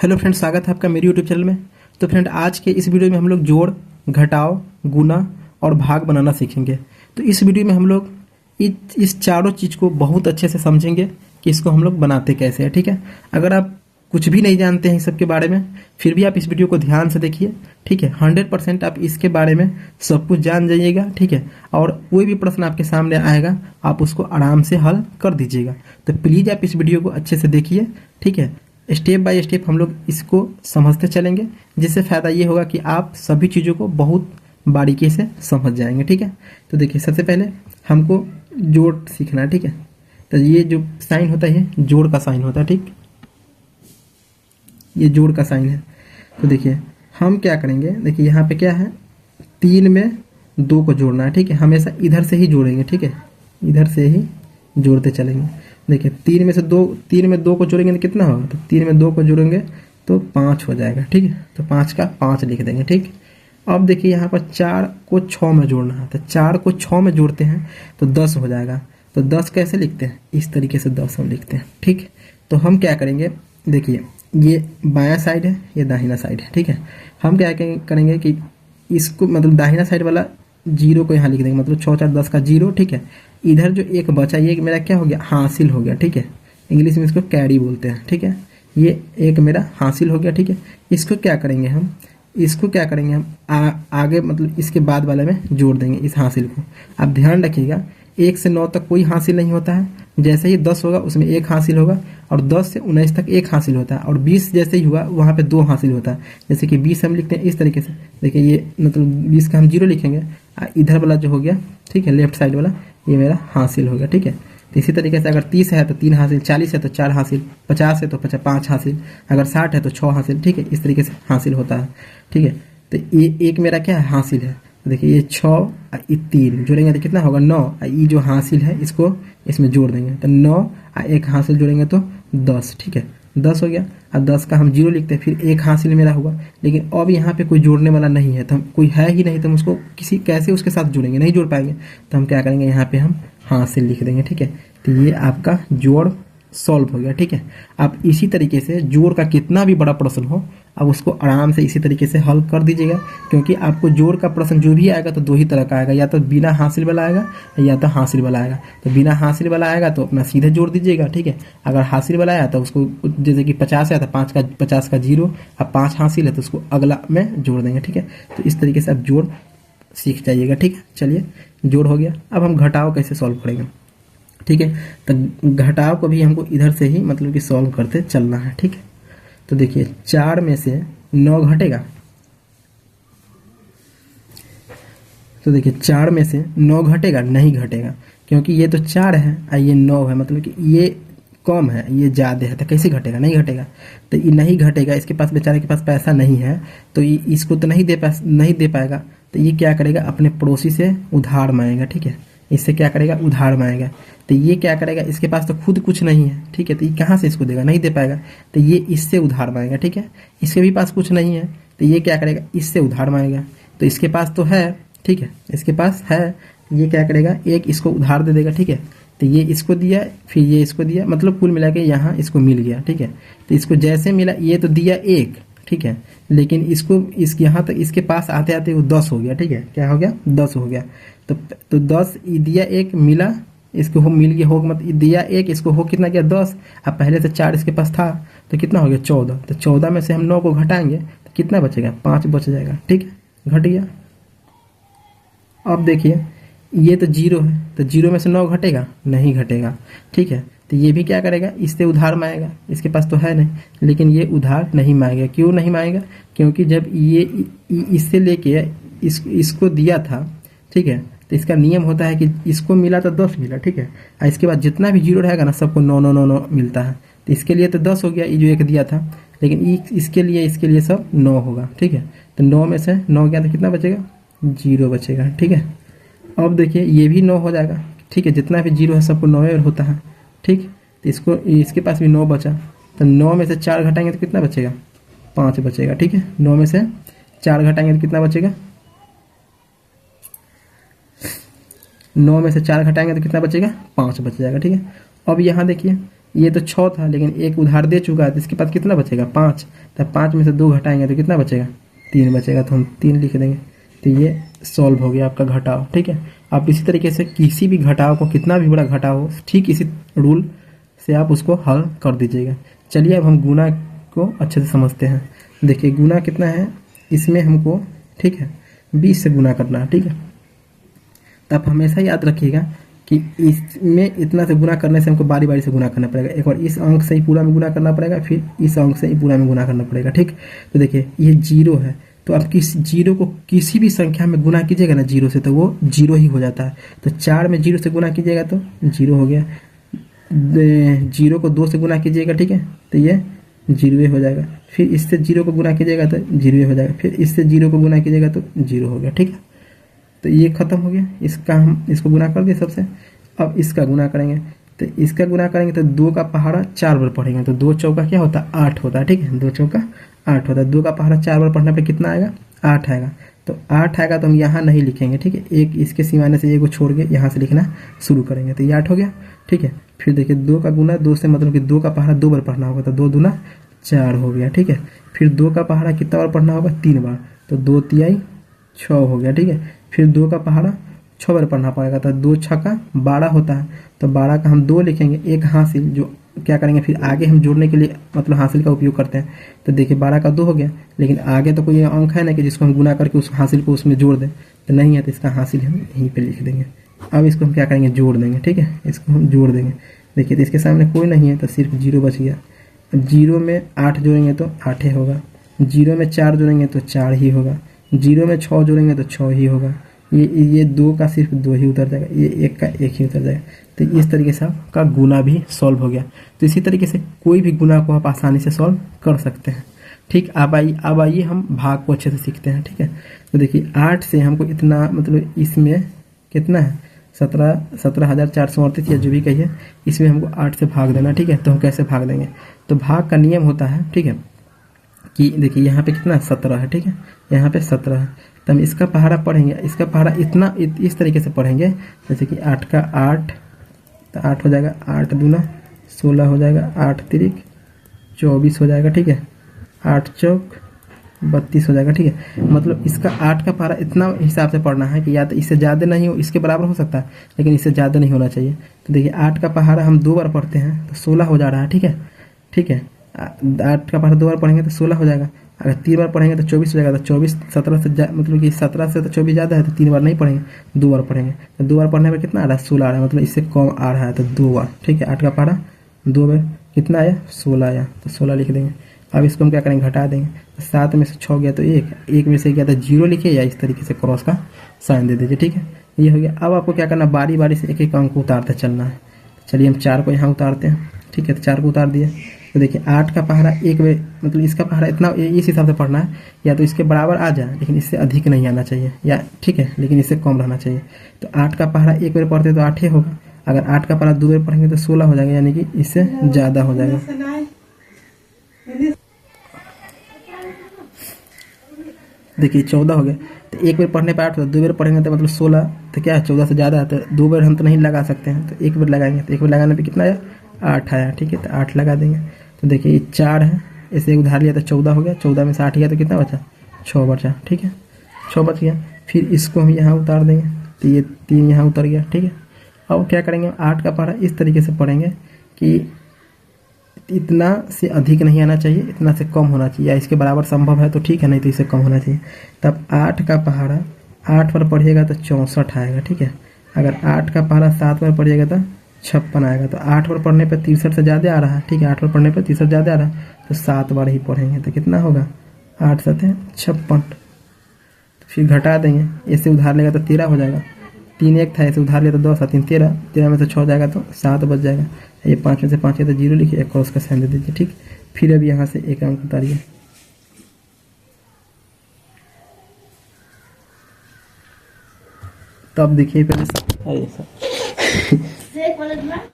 Hello friend, स्वागत है आपका मेरे यूट्यूब चैनल में। तो फ्रेंड, आज के इस वीडियो में हम लोग जोड़, घटाव, गुना और भाग बनाना सीखेंगे। तो इस वीडियो में हम लोग इस चारों चीज़ को बहुत अच्छे से समझेंगे कि इसको हम लोग बनाते कैसे हैं। ठीक है, अगर आप कुछ भी नहीं जानते हैं इस सब के बारे में, फिर भी आप इस वीडियो को ध्यान से देखिए। ठीक है, 100% आप इसके बारे में सब कुछ जान जाइएगा। ठीक है, और कोई भी प्रश्न आपके सामने आएगा आप उसको आराम से हल कर दीजिएगा। तो प्लीज़ आप इस वीडियो को अच्छे से देखिए। ठीक है, स्टेप बाय स्टेप हम लोग इसको समझते चलेंगे, जिससे फ़ायदा ये होगा कि आप सभी चीज़ों को बहुत बारीकी से समझ जाएंगे। ठीक है, तो देखिए, सबसे पहले हमको जोड़ सीखना है। ठीक है, तो ये जो साइन होता है ये जोड़ का साइन होता है। ठीक, ये जोड़ का साइन है। तो देखिए हम क्या करेंगे, देखिए यहाँ पे क्या है, 3 में 2 को जोड़ना है। ठीक है, हमेशा इधर से ही जोड़ेंगे। ठीक है, इधर से ही जोड़ते चलेंगे। देखिए 3 में 2 को जोड़ेंगे तो कितना होगा, तो 3 में 2 को जोड़ेंगे तो 5 हो जाएगा। ठीक है, तो 5 का 5 लिख देंगे। ठीक, अब देखिए यहाँ पर 4 को 6 में जोड़ना है, तो 4 को 6 में जोड़ते हैं तो 10 हो जाएगा। तो 10 कैसे लिखते हैं, इस तरीके से 10 हम लिखते हैं। ठीक, तो हम क्या करेंगे, देखिए ये बायां साइड है, ये दाहिना साइड है। ठीक है, हम क्या करेंगे कि इसको मतलब दाहिना साइड वाला 0 को यहाँ लिख देंगे, मतलब 6 4 10 का 0। ठीक है, इधर जो एक बचा ये मेरा क्या हो गया, हासिल हो गया। ठीक है, इंग्लिश में इसको कैरी बोलते हैं। ठीक है, ये एक मेरा हासिल हो गया। ठीक है, इसको क्या करेंगे हम, आगे मतलब इसके बाद वाले में जोड़ देंगे इस हासिल को। आप ध्यान रखिएगा 1 से 9 तक कोई हासिल नहीं होता है। जैसे ही 10 होगा उसमें 1 हासिल होगा, और 10 से 19 तक 1 हासिल होता है, और 20 जैसे ही हुआ वहाँ पे 2 हासिल होता है। जैसे कि 20 हम लिखते हैं इस तरीके से। देखिए ये मतलब 20 का हम 0 लिखेंगे, इधर वाला जो हो गया, ठीक है, लेफ्ट साइड वाला ये मेरा हासिल हो गया। ठीक है, तो इसी तरीके से अगर 30 है तो 3 हासिल, 40 है तो 4 हासिल, 50 है तो 5 हासिल, अगर 60 है तो 6 हासिल। ठीक है, इस तरीके से हासिल होता है। ठीक है, तो ये एक मेरा क्या है, हासिल है। देखिए ये 6 और ये 3 जोड़ेंगे तो कितना होगा, 9। ये जो हासिल है इसको इसमें जोड़ देंगे तो 9 और 1 हासिल जोड़ेंगे तो 10। ठीक है, 10 हो गया। और 10 का हम 0 लिखते हैं, फिर 1 हासिल मेरा हुआ। लेकिन अब यहाँ पे कोई जोड़ने वाला नहीं है, तो हम कोई है ही नहीं, तो हम उसको कैसे उसके साथ जोड़ेंगे, नहीं जोड़ पाएंगे। तो हम क्या करेंगे, यहाँ पे हम हासिल लिख देंगे। ठीक है, तो ये आपका जोड़ सॉल्व हो गया। ठीक है, आप इसी तरीके से जोड़ का कितना भी बड़ा प्रश्न हो आप उसको आराम से इसी तरीके से हल कर दीजिएगा। क्योंकि आपको जोड़ का प्रश्न जो भी आएगा तो 2 ही तरह का आएगा, या तो बिना हासिल वाला आएगा या तो हासिल वाला आएगा। तो बिना हासिल वाला आएगा तो अपना सीधे जोड़ दीजिएगा। ठीक है, अगर हासिल वाला आया तो उसको, जैसे कि 50 है तो 50 का 0, अब 5 हासिल है तो उसको अगला में जोड़ देंगे। ठीक है, तो इस तरीके से आप जोड़ सीख जाइएगा। ठीक है, चलिए जोड़ हो गया। अब हम घटाव कैसे सॉल्व करेंगे। ठीक है, तो घटाव को भी हमको इधर से ही मतलब कि सॉल्व करते चलना है। ठीक है, तो देखिए 4 में से 9 घटेगा, तो देखिए 4 में से 9 घटेगा, नहीं घटेगा, क्योंकि ये तो 4 है और ये 9 है, मतलब कि ये कम है ये ज़्यादा है, तो कैसे घटेगा, नहीं घटेगा। तो ये नहीं घटेगा, इसके पास, बेचारे के पास पैसा नहीं है, तो ये इसको तो नहीं दे पाएगा। तो ये क्या करेगा, अपने पड़ोसी से उधार मांगेगा। ठीक है, इससे क्या करेगा, उधार मांगेगा। तो ये क्या करेगा, इसके पास तो खुद कुछ नहीं है। ठीक है, तो ये कहाँ से इसको देगा, नहीं दे पाएगा। तो ये इससे उधार मांगेगा। ठीक है, इसके भी पास कुछ नहीं है, तो ये क्या करेगा, इससे उधार मांगेगा। तो इसके पास तो है, ठीक है, इसके पास है, ये क्या करेगा, एक इसको उधार दे देगा। ठीक है, तो ये इसको दिया, फिर ये इसको दिया, मतलब कुल मिला के यहाँ इसको मिल गया। ठीक है, तो इसको जैसे मिला, ये तो दिया 1, ठीक है, लेकिन इसको यहाँ तक इसके पास आते आते वो 10 हो गया। ठीक है, क्या हो गया, 10 हो गया। तो 10 दिया 1 मिला, इसको हो मिल गया, हो मत दिया 1, इसको हो कितना गया, 10। अब पहले से 4 इसके पास था तो कितना हो गया, 14। तो 14 में से हम 9 को घटाएंगे तो कितना बचेगा, 5 बच जाएगा। ठीक है, घट गया। अब देखिए ये तो 0 है, तो 0 में से 9 घटेगा, नहीं घटेगा। ठीक है, तो ये भी क्या करेगा, इससे उधार मांगेगा, इसके पास तो है नहीं, लेकिन ये उधार नहीं मांगेगा। क्यों नहीं मांगेगा, क्योंकि जब ये इससे लेके इसको दिया था, ठीक है, तो इसका नियम होता है कि इसको मिला तो 10 मिला। ठीक है, और इसके बाद जितना भी 0 रहेगा ना सबको 9 9 9 9 मिलता है। तो इसके लिए तो 10 हो गया, ये जो 1 दिया था, लेकिन इसके लिए सब 9 होगा। ठीक है, तो 9 में से 9 गया तो कितना बचेगा, 0 बचेगा। ठीक है, अब देखिए ये भी 9 हो जाएगा। ठीक है, जितना भी 0 है सबको 9 होता है। ठीक, तो इसके पास भी 9 बचा, तो 9 में से 4 घटाएंगे तो कितना बचेगा, 5 बचेगा। ठीक है, 9 में से 4 घटाएंगे तो कितना बचेगा, 9 में से 4 घटाएंगे तो कितना बचेगा, 5 बच जाएगा। ठीक है, अब यहाँ देखिए ये तो 6 था लेकिन एक उधार दे चुका है, तो इसके पास कितना बचेगा 5। तब 5 में से 2 घटाएंगे तो कितना बचेगा 3 बचेगा, तो हम 3 लिख देंगे। तो ये सॉल्व हो गया आपका घटाव। ठीक है, आप इसी तरीके से किसी भी घटाव को, कितना भी बड़ा घटाव हो, ठीक इसी रूल से आप उसको हल कर दीजिएगा। चलिए अब हम गुना को अच्छे से समझते हैं। देखिए गुना कितना है, इसमें हमको ठीक है 20 से गुना करना है। ठीक है, तो आप हमेशा याद रखिएगा कि इसमें इतना से गुना करने से हमको बारी बारी से गुना करना पड़ेगा। एक बार इस अंक से ही पूरा में गुना करना पड़ेगा, फिर इस अंक से ही पूरा में गुना करना पड़ेगा। ठीक, तो देखिए ये 0 है, तो आप किस 0 को किसी भी संख्या में गुना कीजिएगा ना 0 से, तो वो 0 ही हो जाता है। तो 4 में 0 से गुना कीजिएगा तो 0 हो गया। 0 को 2 से गुना कीजिएगा, ठीक है, तो ये 0 हो जाएगा। फिर इससे 0 को गुना कीजिएगा तो 0 हो जाएगा। फिर इससे 0 को गुना कीजिएगा तो 0 हो गया। ठीक है, तो ये खत्म हो गया। इसका हम इसको गुना कर दिए सबसे। अब इसका गुना करेंगे, तो इसका गुना करेंगे तो 2 का पहाड़ा 4 बार पढ़ेंगे तो 2 चौका क्या होता है 8 होता है। ठीक है, 2 चौका 8 होता है। 2 का पहाड़ा 4 बार पढ़ने पे कितना आएगा 8 आएगा। तो 8 आएगा तो हम यहाँ नहीं लिखेंगे। ठीक है, एक इसके सिवाने से एक को छोड़ के यहाँ से लिखना शुरू करेंगे, तो ये 8 हो गया। ठीक है, फिर देखिए 2 का गुना 2 से, मतलब कि 2 का पहाड़ा 2 बार पढ़ना होगा, तो 2 दूना 4 हो गया। ठीक है, फिर 2 का पहाड़ा कितना बार पढ़ना होगा 3 बार, तो 2 तिहाई 6 हो गया। ठीक है, फिर 2 का पहाड़ा 6 बार पढ़ना पड़ेगा, तो 2 छक्का 12 होता है, तो 12 का हम 2 लिखेंगे, एक हासिल, जो क्या करेंगे फिर आगे हम जोड़ने के लिए मतलब हासिल का उपयोग करते हैं। तो देखिए 12 का 2 हो गया, लेकिन आगे तो कोई अंक है ना कि जिसको हम गुना करके उस हासिल को उसमें जोड़ दें, तो नहीं है, तो इसका हासिल हम यहीं पे लिख देंगे। अब इसको हम क्या करेंगे जोड़ देंगे। ठीक है, इसको हम जोड़ देंगे। देखिए तो इसके सामने कोई नहीं है, तो सिर्फ 0 बच गया। 0 में 8 जोड़ेंगे तो 8 ही होगा, 0 में 4 जोड़ेंगे तो 4 ही होगा, 0 में 6 जोड़ेंगे तो 6 ही होगा। ये 2 का सिर्फ 2 ही उतर जाएगा, ये 1 का 1 ही उतर जाएगा। तो इस तरीके से आपका गुना भी सॉल्व हो गया। तो इसी तरीके से कोई भी गुना को आप आसानी से सॉल्व कर सकते हैं। ठीक, अब आइए हम भाग को अच्छे से सीखते हैं। ठीक है, तो देखिए 8 से हमको इतना, मतलब इसमें कितना है 17,438 या जो भी कहिए, इसमें हमको 8 से भाग देना। ठीक है, तो हम कैसे भाग देंगे, तो भाग का नियम होता है, ठीक है, कि देखिए यहाँ पे कितना 17 है। ठीक है, यहाँ पे 17 है, तो हम इसका पहाड़ा पढ़ेंगे। इसका पहाड़ा इतना इस तरीके से पढ़ेंगे, जैसे कि 8 का 8, तो 8 हो जाएगा, 8 दूना 16 हो जाएगा, 8 तिरिक 24 हो जाएगा। ठीक है, 8 चौक 32 हो जाएगा। ठीक है, मतलब इसका 8 का पहाड़ा इतना हिसाब से पढ़ना है कि या तो इससे ज़्यादा नहीं हो, इसके बराबर हो सकता है, लेकिन इससे ज़्यादा नहीं होना चाहिए। तो देखिए 8 का पहाड़ा हम 2 बार पढ़ते हैं तो 16 हो जा रहा है। ठीक है, ठीक है, 8 का पहाड़ा 2 बार पढ़ेंगे तो 16 हो जाएगा। अगर 3 बार पढ़ेंगे तो 24 हो जाएगा। तो 24 17 से मतलब कि 17 से तो 24 ज़्यादा है, तो 3 बार नहीं पढ़ेंगे, 2 बार पढ़ेंगे। तो 2 बार पढ़ने पर कितना आ रहा है 16 आ रहा है, मतलब इससे कम आ रहा है, तो 2 बार। ठीक है, 8 का पहाड़ा 2 बार कितना आया 16 आया, तो 16 लिख देंगे। अब इसको हम क्या करेंगे घटा देंगे, तो 7 में से 6 गया तो 1 में से गया तो 0 लिखिए, या इस तरीके से क्रॉस का साइन दे दीजिए। ठीक है, ये हो गया। अब आपको क्या करना, बारी बारी से एक एक अंक को उतारते चलना है। चलिए हम 4 को यहाँ उतारते हैं। ठीक है, तो 4 को उतार दिए। तो देखिए 8 का पहाड़ा 1 में, मतलब इसका पहाड़ा इतना इस हिसाब से पढ़ना है, या तो इसके बराबर आ जाए, लेकिन इससे अधिक नहीं आना चाहिए, या ठीक है, लेकिन इससे कम रहना चाहिए। तो 8 का पहाड़ा 1 बार पढ़ते तो 8 ही होगा। अगर 8 का पहाड़ा 2 बार पढ़ेंगे तो 16 हो जाएगा, यानी कि इससे ज़्यादा हो जाएगा। देखिए 14 हो गया। तो 1 बार पढ़ने पर 8 होता है, 2 बार पढ़ेंगे तो मतलब 16, तो क्या है 14 से ज़्यादा है, तो 2 बार हम तो नहीं लगा सकते हैं, तो 1 बार लगाएंगे। तो 1 बार लगाने पे कितना आया 8 आया। ठीक है, तो 8 लगा देंगे। तो देखिए ये 4 है, ऐसे उधार लिया तो 14 हो गया, 14 में से 8 गया तो कितना बचा 6 बचा। ठीक है, 6 बच गया। फिर इसको हम यहाँ उतार देंगे, तो ये 3 यहाँ उतर गया। ठीक है, अब क्या करेंगे 8 का पहाड़ा इस तरीके से पढ़ेंगे कि इतना से अधिक नहीं आना चाहिए, इतना से कम होना चाहिए, या इसके बराबर संभव है तो ठीक है, नहीं तो इससे कम होना चाहिए। तब 8 का पहाड़ा 8 बार पढ़िएगा तो 64 आएगा। ठीक है, अगर 8 का पहाड़ा 7 बार पढ़िएगा तो 56 आएगा। तो 8 बार पढ़ने पर 63 से ज़्यादा आ रहा है। ठीक है, 8 बार पढ़ने पर 63 ज़्यादा आ रहा है, तो 7 बार ही पढ़ेंगे तो कितना होगा 8 7 56। फिर घटा देंगे, ऐसे उधार लेगा तो 13 हो जाएगा। 3 1 था, ऐसे उधार लिया तो 10 3 13, 13 में से 6 जाएगा तो 7 बच जाएगा। ये 5 में से 5 है तो 0 लिखिए, एक क्रॉस का साइन दे दीजिए। ठीक, फिर अब यहाँ से एक अंक उतारिए। तब देखिए पहले